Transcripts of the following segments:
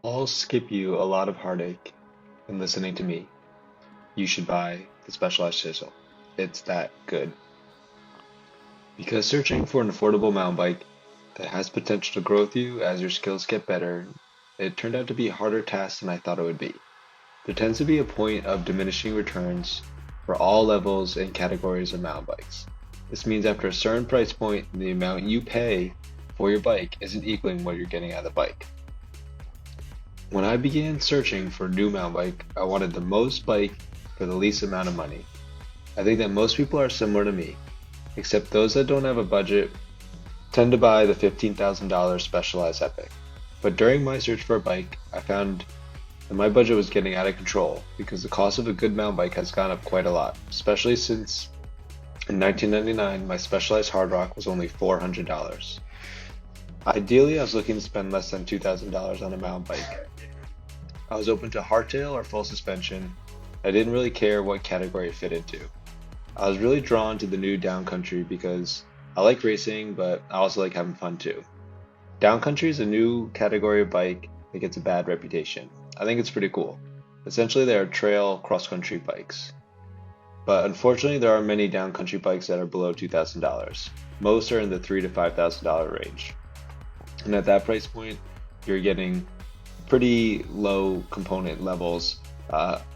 I'll skip you a lot of heartache in listening to me. You should buy the Specialized Chisel. It's that good. Because searching for an affordable mountain bike that has potential to grow with you as your skills get better, it turned out to be a harder task than I thought it would be. There tends to be a point of diminishing returns for all levels and categories of mountain bikes. This means after a certain price point, the amount you pay for your bike isn't equaling what you're getting out of the bike. When I began searching for a new mountain bike, I wanted the most bike for the least amount of money. I think that most people are similar to me, except those that don't have a budget tend to buy the $15,000 Specialized Epic. But during my search for a bike, I found that my budget was getting out of control because the cost of a good mountain bike has gone up quite a lot, especially since in 1999 my Specialized Hard Rock was only $400. Ideally, I was looking to spend less than $2,000 on a mountain bike. I was open to hardtail or full suspension. I didn't really care what category it fit into. I was really drawn to the new downcountry because I like racing, but I also like having fun too. Downcountry is a new category of bike that gets a bad reputation. I think it's pretty cool. Essentially, they are trail cross-country bikes. But unfortunately, there are many downcountry bikes that are below $2,000. Most are in the $3,000 to $5,000 range. And at that price point, you're getting pretty low component levels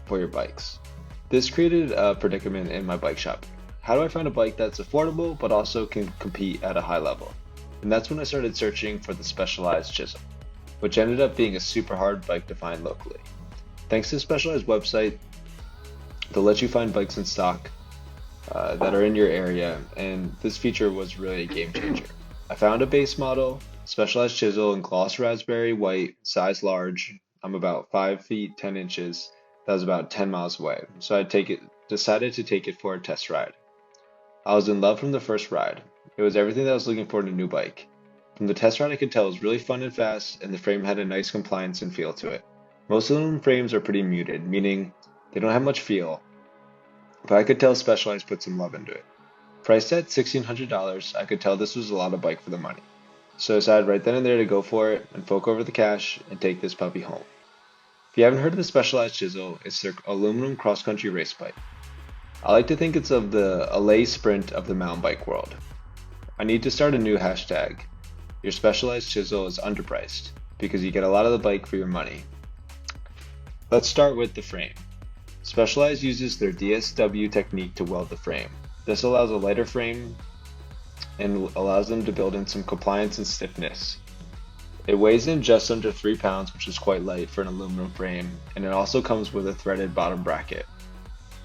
for your bikes. This created a predicament in my bike shop. How do I find a bike that's affordable but also can compete at a high level? And that's when I started searching for the Specialized Chisel, which ended up being a super hard bike to find locally. Thanks to the Specialized website, they'll let you find bikes in stock that are in your area, and this feature was really a game changer. I found a base model, Specialized Chisel in gloss raspberry white, size large. I'm about 5 feet 10 inches. That was about 10 miles away, so decided to take it for a test ride. I was in love from the first ride. It was everything that I was looking for in a new bike. From the test ride I could tell it was really fun and fast, and the frame had a nice compliance and feel to it. Most aluminum frames are pretty muted, meaning they don't have much feel, but I could tell Specialized put some love into it. Priced at $1,600, I could tell this was a lot of bike for the money. So I decided right then and there to go for it and fork over the cash and take this puppy home. If you haven't heard of the Specialized Chisel, it's their aluminum cross-country race bike. I like to think it's of the LA Sprint of the mountain bike world. I need to start a new hashtag. Your Specialized Chisel is underpriced because you get a lot of the bike for your money. Let's start with the frame. Specialized uses their DSW technique to weld the frame. This allows a lighter frame and allows them to build in some compliance and stiffness. It weighs in just under 3 pounds, which is quite light for an aluminum frame, and it also comes with a threaded bottom bracket.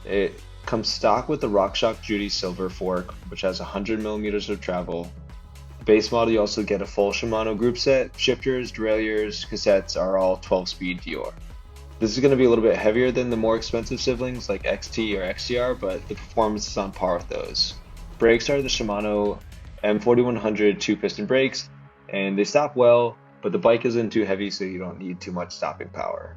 It comes stock with the RockShox Judy silver fork, which has 100 millimeters of travel. The base model, you also get a full Shimano group set. Shifters, derailleurs, cassettes are all 12-speed Dior. This is going to be a little bit heavier than the more expensive siblings like XT or XTR, but the performance is on par with those. Brakes are the Shimano M4100 2-piston brakes, and they stop well, but the bike isn't too heavy, so you don't need too much stopping power.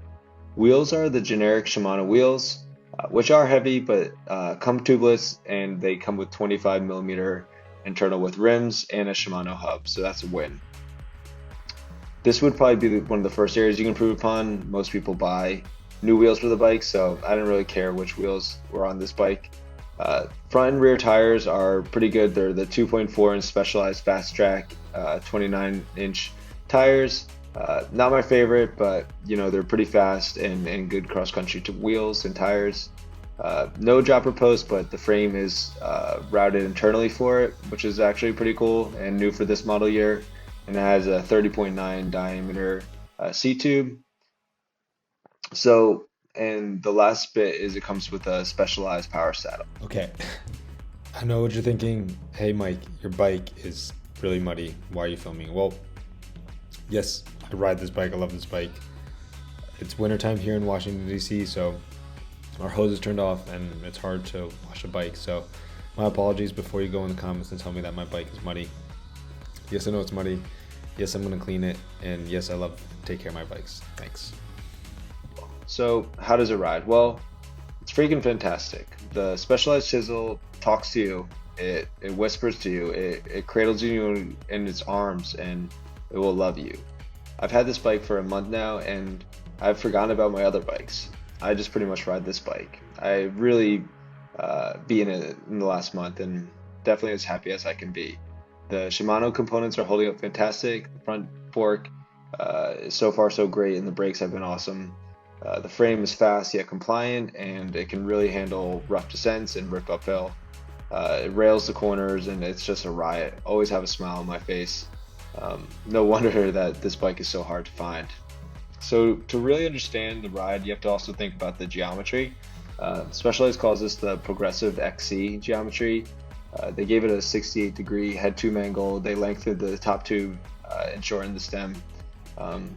Wheels are the generic Shimano wheels, which are heavy, but come tubeless, and they come with 25 millimeter internal width rims and a Shimano hub, so that's a win. This would probably be one of the first areas you can improve upon. Most people buy new wheels for the bike, so I didn't really care which wheels were on this bike. Front and rear tires are pretty good. They're the 2.4 inch Specialized Fast Track 29-inch tires. Not my favorite, but they're pretty fast and good cross-country wheels and tires. No dropper post, but the frame is routed internally for it, which is actually pretty cool and new for this model year. And it has a 30.9 diameter C-tube. So, and the last bit is it comes with a Specialized power saddle. Okay, I know what you're thinking. Hey Mike, your bike is really muddy. Why are you filming? Well, yes, I ride this bike. I love this bike. It's wintertime here in Washington, D.C., so our hose is turned off and it's hard to wash a bike. So my apologies before you go in the comments and tell me that my bike is muddy. Yes, I know it's muddy. Yes, I'm going to clean it. And yes, I love to take care of my bikes. Thanks. So how does it ride? Well, it's freaking fantastic. The Specialized Chisel talks to you. It whispers to you. It cradles you in its arms, and It will love you. I've had this bike for a month now and I've forgotten about my other bikes. I just pretty much ride this bike. I really be in it in the last month and definitely as happy as I can be. The Shimano components are holding up fantastic. The front fork is so far so great, and the brakes have been awesome. The frame is fast yet compliant, and it can really handle rough descents and rip uphill. It rails the corners, and it's just a riot. Always have a smile on my face. No wonder that this bike is so hard to find. So to really understand the ride, you have to also think about the geometry. Specialized calls this the progressive XC geometry. They gave it a 68-degree head tube angle. They lengthened the top tube and shortened the stem.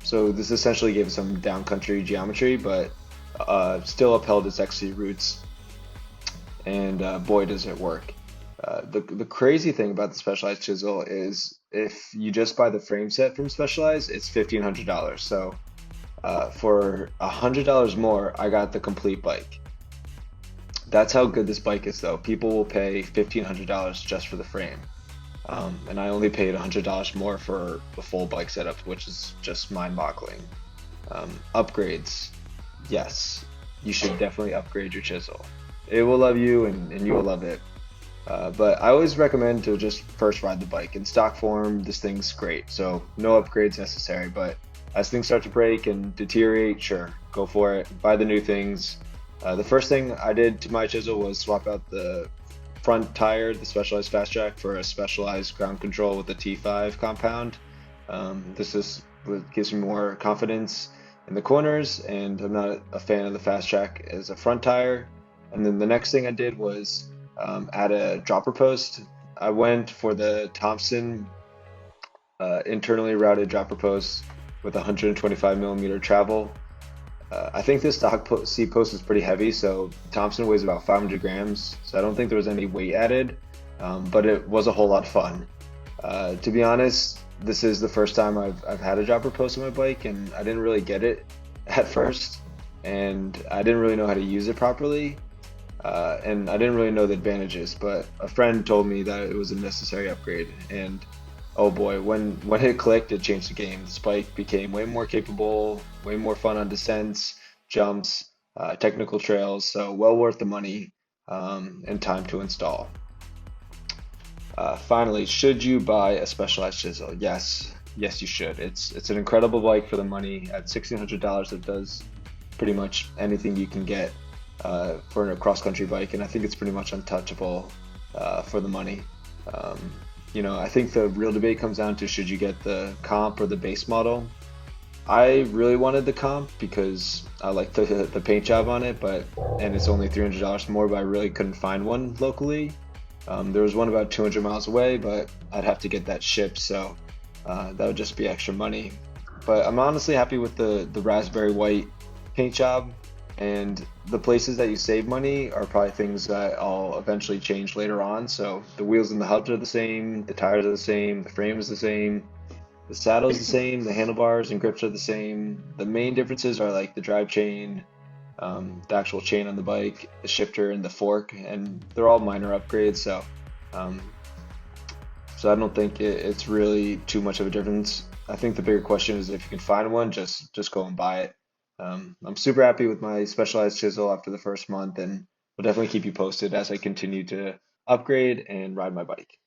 So this essentially gave it some downcountry geometry, but still upheld its XC roots. And boy, does it work. The crazy thing about the Specialized Chisel is if you just buy the frame set from Specialized, it's $1,500. So for $100 more, I got the complete bike. That's how good this bike is, though. People will pay $1,500 just for the frame. And I only paid $100 more for the full bike setup, which is just mind-boggling. Upgrades. Yes, you should definitely upgrade your chisel. It will love you and you will love it. But I always recommend to just first ride the bike. In stock form, this thing's great, so no upgrades necessary. But as things start to break and deteriorate, sure, go for it. Buy the new things. The first thing I did to my chisel was swap out the front tire, the Specialized Fast Track, for a Specialized ground control with a T5 compound. This is what gives me more confidence in the corners, and I'm not a fan of the Fast Track as a front tire. And then the next thing I did was add a dropper post. I went for the Thompson internally routed dropper post with 125 millimeter travel. I think this stock seat post is pretty heavy, so Thompson weighs about 500 grams, so I don't think there was any weight added, but it was a whole lot of fun. To be honest, this is the first time I've had a dropper post on my bike, and I didn't really get it at first, and I didn't really know how to use it properly, and I didn't really know the advantages, but a friend told me that it was a necessary upgrade, and oh boy, when it clicked, it changed the game. The bike became way more capable, way more fun on descents, jumps, technical trails, so well worth the money and time to install. Finally, should you buy a Specialized Chisel? Yes, yes you should. It's an incredible bike for the money. At $1,600, it does pretty much anything you can get for a cross-country bike, and I think it's pretty much untouchable for the money. I think the real debate comes down to should you get the comp or the base model. I really wanted the comp because I like the paint job on it, and it's only $300 more, but I really couldn't find one locally. There was one about 200 miles away, but I'd have to get that shipped, so that would just be extra money. But I'm honestly happy with the raspberry white paint job. And the places that you save money are probably things that I'll eventually change later on. So the wheels and the hubs are the same, the tires are the same, the frame is the same, the saddle is the same, the handlebars and grips are the same. The main differences are like the drive chain, the actual chain on the bike, the shifter, and the fork, and they're all minor upgrades. So I don't think it's really too much of a difference. I think the bigger question is if you can find one, just go and buy it. I'm super happy with my Specialized Chisel after the first month, and will definitely keep you posted as I continue to upgrade and ride my bike.